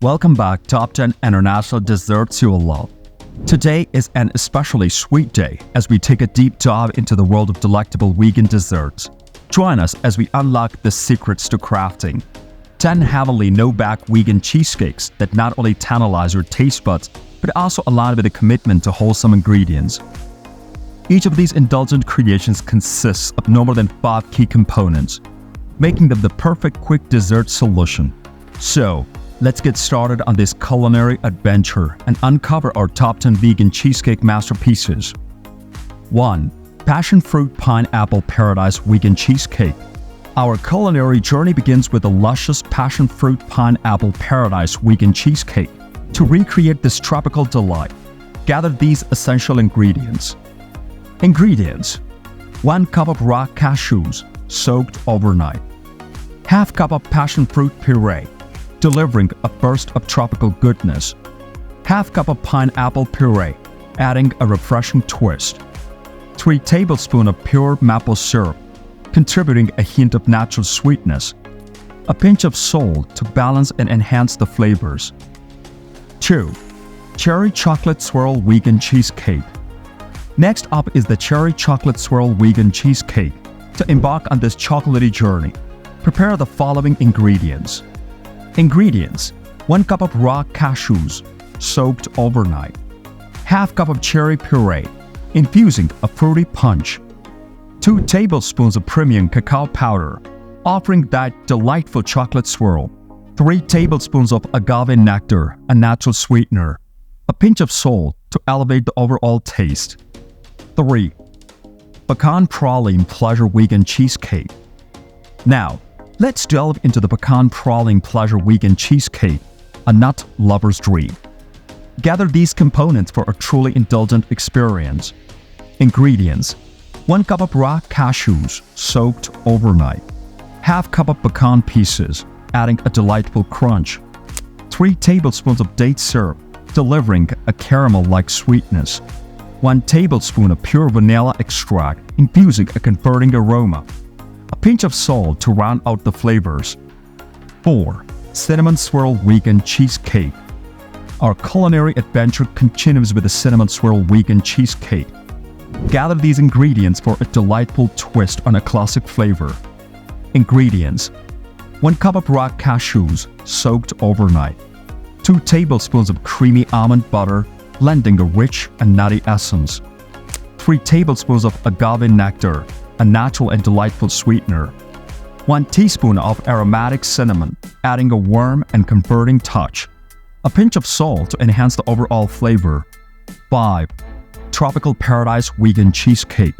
Welcome back to Top 10 International Desserts You Will Love. Today is an especially sweet day as we take a deep dive into the world of delectable vegan desserts. Join us as we unlock the secrets to crafting 10 heavenly no-bake vegan cheesecakes that not only tantalize your taste buds, but also align with a commitment to wholesome ingredients. Each of these indulgent creations consists of no more than 5 key components, making them the perfect quick dessert solution. So, let's get started on this culinary adventure and uncover our top 10 vegan cheesecake masterpieces. 1. Passion Fruit Pineapple Paradise Vegan Cheesecake. Our culinary journey begins with the luscious Passion Fruit Pineapple Paradise Vegan Cheesecake. To recreate this tropical delight, gather these essential ingredients. Ingredients: 1 cup of raw cashews, soaked overnight. Half cup of passion fruit puree, delivering a burst of tropical goodness. Half cup of pineapple puree, adding a refreshing twist. 3 tablespoons of pure maple syrup, contributing a hint of natural sweetness. A pinch of salt to balance and enhance the flavors. 2. Cherry Chocolate Swirl Vegan Cheesecake. Next up is the Cherry Chocolate Swirl Vegan Cheesecake. To embark on this chocolatey journey, prepare the following ingredients. Ingredients: 1 cup of raw cashews, soaked overnight. Half cup of cherry puree, infusing a fruity punch. 2 tablespoons of premium cacao powder, offering that delightful chocolate swirl. 3 tablespoons of agave nectar, a natural sweetener. A pinch of salt to elevate the overall taste. 3. Pecan Praline Pleasure Vegan Cheesecake. Now, let's delve into the Pecan Praline Pleasure Vegan Cheesecake, a nut lover's dream. Gather these components for a truly indulgent experience. Ingredients: 1 cup of raw cashews, soaked overnight. Half cup of pecan pieces, adding a delightful crunch. 3 tablespoons of date syrup, delivering a caramel-like sweetness. 1 tablespoon of pure vanilla extract, infusing a comforting aroma. A pinch of salt to round out the flavors. 4. Cinnamon Swirl Vegan Cheesecake. Our culinary adventure continues with the Cinnamon Swirl Vegan Cheesecake. Gather these ingredients for a delightful twist on a classic flavor. Ingredients: 1 cup of raw cashews, soaked overnight. 2 tablespoons of creamy almond butter, lending a rich and nutty essence. 3 tablespoons of agave nectar, a natural and delightful sweetener. 1 teaspoon of aromatic cinnamon, adding a warm and comforting touch. A pinch of salt to enhance the overall flavor. 5. Tropical Paradise Vegan Cheesecake.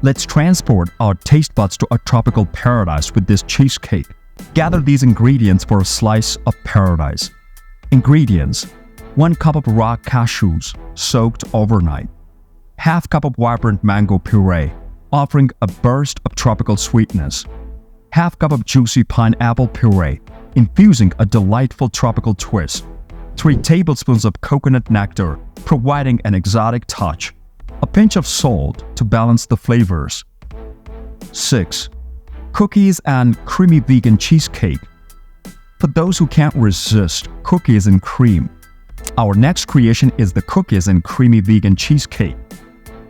Let's transport our taste buds to a tropical paradise with this cheesecake. Gather these ingredients for a slice of paradise. Ingredients: 1 cup of raw cashews, soaked overnight. Half cup of vibrant mango puree, offering a burst of tropical sweetness. Half cup of juicy pineapple puree, infusing a delightful tropical twist. 3 tablespoons of coconut nectar, providing an exotic touch. A pinch of salt to balance the flavors. 6. Cookies and Creamy Vegan Cheesecake. For those who can't resist cookies and cream, our next creation is the Cookies and Creamy Vegan Cheesecake.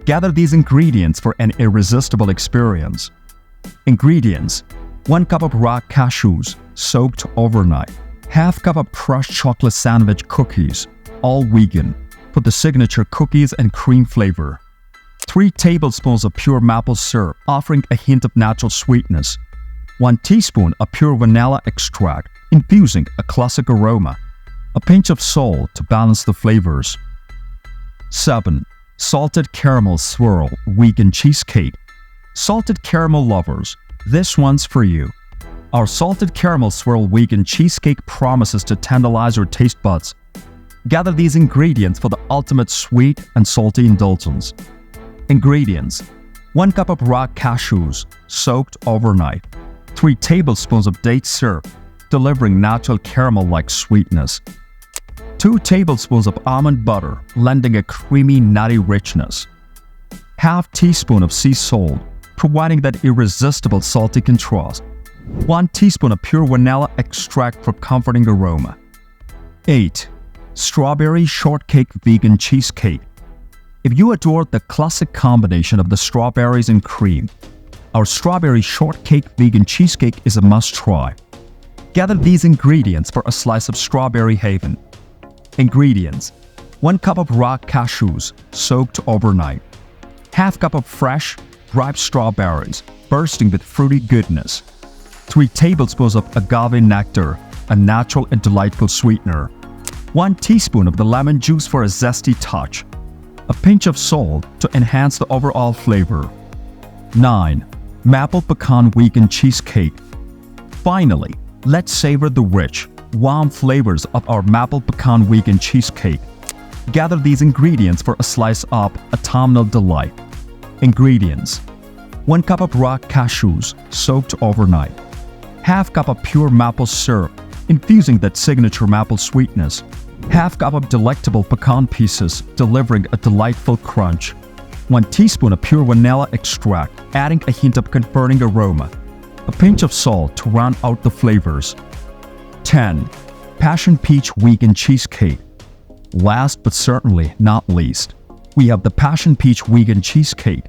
Gather these ingredients for an irresistible experience. Ingredients: 1 cup of raw cashews, soaked overnight. Half cup of crushed chocolate sandwich cookies, all vegan, for the signature cookies and cream flavor. 3 tablespoons of pure maple syrup, offering a hint of natural sweetness. 1 teaspoon of pure vanilla extract, infusing a classic aroma. A pinch of salt to balance the flavors. 7. Salted Caramel Swirl Vegan Cheesecake. Salted caramel lovers, this one's for you. Our Salted Caramel Swirl Vegan Cheesecake promises to tantalize your taste buds. Gather these ingredients for the ultimate sweet and salty indulgence. Ingredients: 1 cup of raw cashews, soaked overnight. 3 tablespoons of date syrup, delivering natural caramel-like sweetness. 2 tablespoons of almond butter, lending a creamy, nutty richness. Half teaspoon of sea salt, providing that irresistible salty contrast. 1 teaspoon of pure vanilla extract for comforting aroma. 8. Strawberry Shortcake Vegan Cheesecake. If you adore the classic combination of the strawberries and cream, our Strawberry Shortcake Vegan Cheesecake is a must-try. Gather these ingredients for a slice of strawberry haven. Ingredients: 1 cup of raw cashews soaked overnight, half cup of fresh, ripe strawberries bursting with fruity goodness, 3 tablespoons of agave nectar, a natural and delightful sweetener, 1 teaspoon of the lemon juice for a zesty touch, a pinch of salt to enhance the overall flavor. 9. Maple Pecan Vegan Cheesecake. Finally, let's savor the rich, warm flavors of our Maple Pecan Vegan Cheesecake. Gather these ingredients for a slice of autumnal delight. Ingredients: 1 cup of raw cashews soaked overnight, half cup of pure maple syrup, infusing that signature maple sweetness, half cup of delectable pecan pieces, delivering a delightful crunch, 1 teaspoon of pure vanilla extract, adding a hint of comforting aroma, a pinch of salt to round out the flavors. 10. Passion Peach Vegan Cheesecake. Last but certainly not least, we have the Passion Peach Vegan Cheesecake.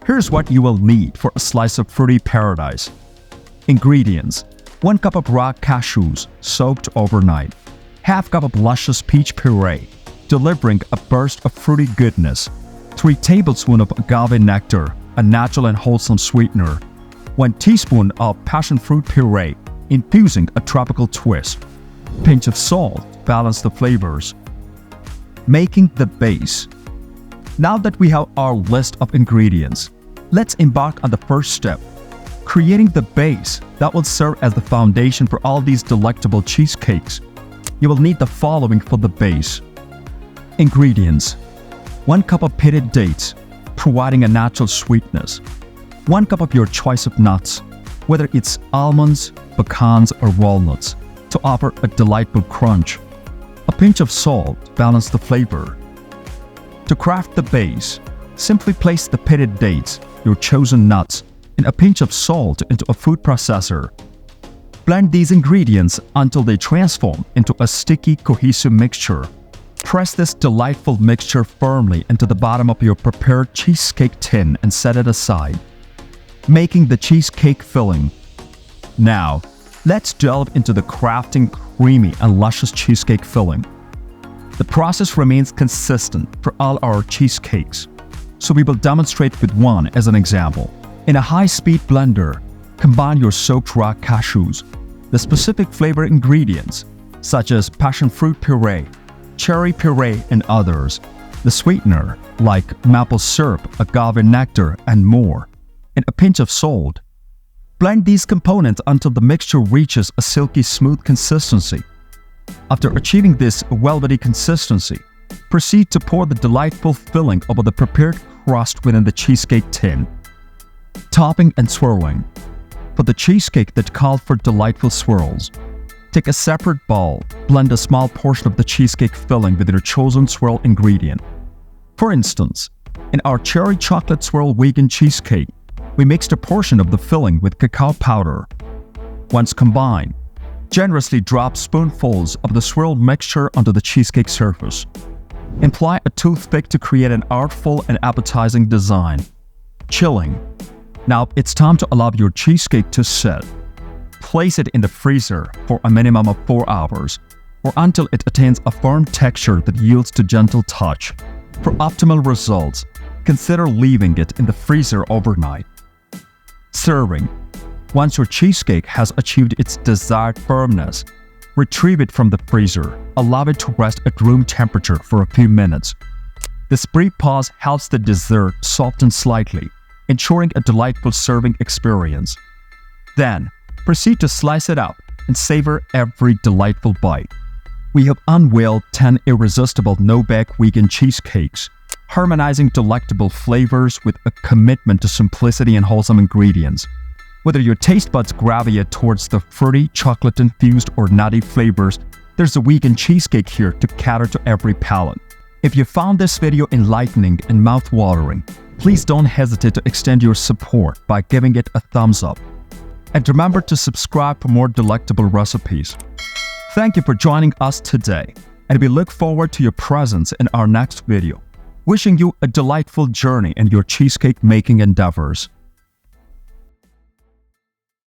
Here's what you will need for a slice of fruity paradise. Ingredients: 1 cup of raw cashews soaked overnight, half cup of luscious peach puree, delivering a burst of fruity goodness, 3 tablespoons of agave nectar, a natural and wholesome sweetener, 1 teaspoon of passion fruit puree, infusing a tropical twist, pinch of salt to balance the flavors. Making the base. Now that we have our list of ingredients, let's embark on the first step, creating the base that will serve as the foundation for all these delectable cheesecakes. You will need the following for the base. Ingredients: 1 cup of pitted dates, providing a natural sweetness, 1 cup of your choice of nuts, whether it's almonds, pecans, or walnuts, to offer a delightful crunch, a pinch of salt to balance the flavor. To craft the base, simply place the pitted dates, your chosen nuts, and a pinch of salt into a food processor. Blend these ingredients until they transform into a sticky, cohesive mixture. Press this delightful mixture firmly into the bottom of your prepared cheesecake tin and set it aside. Making the cheesecake filling. Now, let's delve into the crafting creamy and luscious cheesecake filling. The process remains consistent for all our cheesecakes, so we will demonstrate with one as an example. In a high-speed blender, combine your soaked raw cashews, the specific flavor ingredients such as passion fruit puree, cherry puree, and others, the sweetener like maple syrup, agave nectar, and more, and a pinch of salt. Blend these components until the mixture reaches a silky smooth consistency. After achieving this velvety consistency, proceed to pour the delightful filling over the prepared crust within the cheesecake tin. Topping and swirling. For the cheesecake that called for delightful swirls, take a separate bowl, blend a small portion of the cheesecake filling with your chosen swirl ingredient. For instance, in our cherry chocolate swirl vegan cheesecake, we mixed a portion of the filling with cacao powder. Once combined, generously drop spoonfuls of the swirled mixture onto the cheesecake surface. Apply a toothpick to create an artful and appetizing design. Chilling. Now it's time to allow your cheesecake to set. Place it in the freezer for a minimum of 4 hours, or until it attains a firm texture that yields to gentle touch. For optimal results, consider leaving it in the freezer overnight. Serving. Once your cheesecake has achieved its desired firmness, retrieve it from the freezer. Allow it to rest at room temperature for a few minutes. This brief pause helps the dessert soften slightly, ensuring a delightful serving experience. Then, proceed to slice it up and savor every delightful bite. We have unveiled 10 irresistible no-bake vegan cheesecakes, harmonizing delectable flavors with a commitment to simplicity and wholesome ingredients. Whether your taste buds gravitate towards the fruity, chocolate-infused, or nutty flavors, there's a vegan cheesecake here to cater to every palate. If you found this video enlightening and mouth-watering, please don't hesitate to extend your support by giving it a thumbs up. And remember to subscribe for more delectable recipes. Thank you for joining us today, and we look forward to your presence in our next video. Wishing you a delightful journey in your cheesecake making endeavors.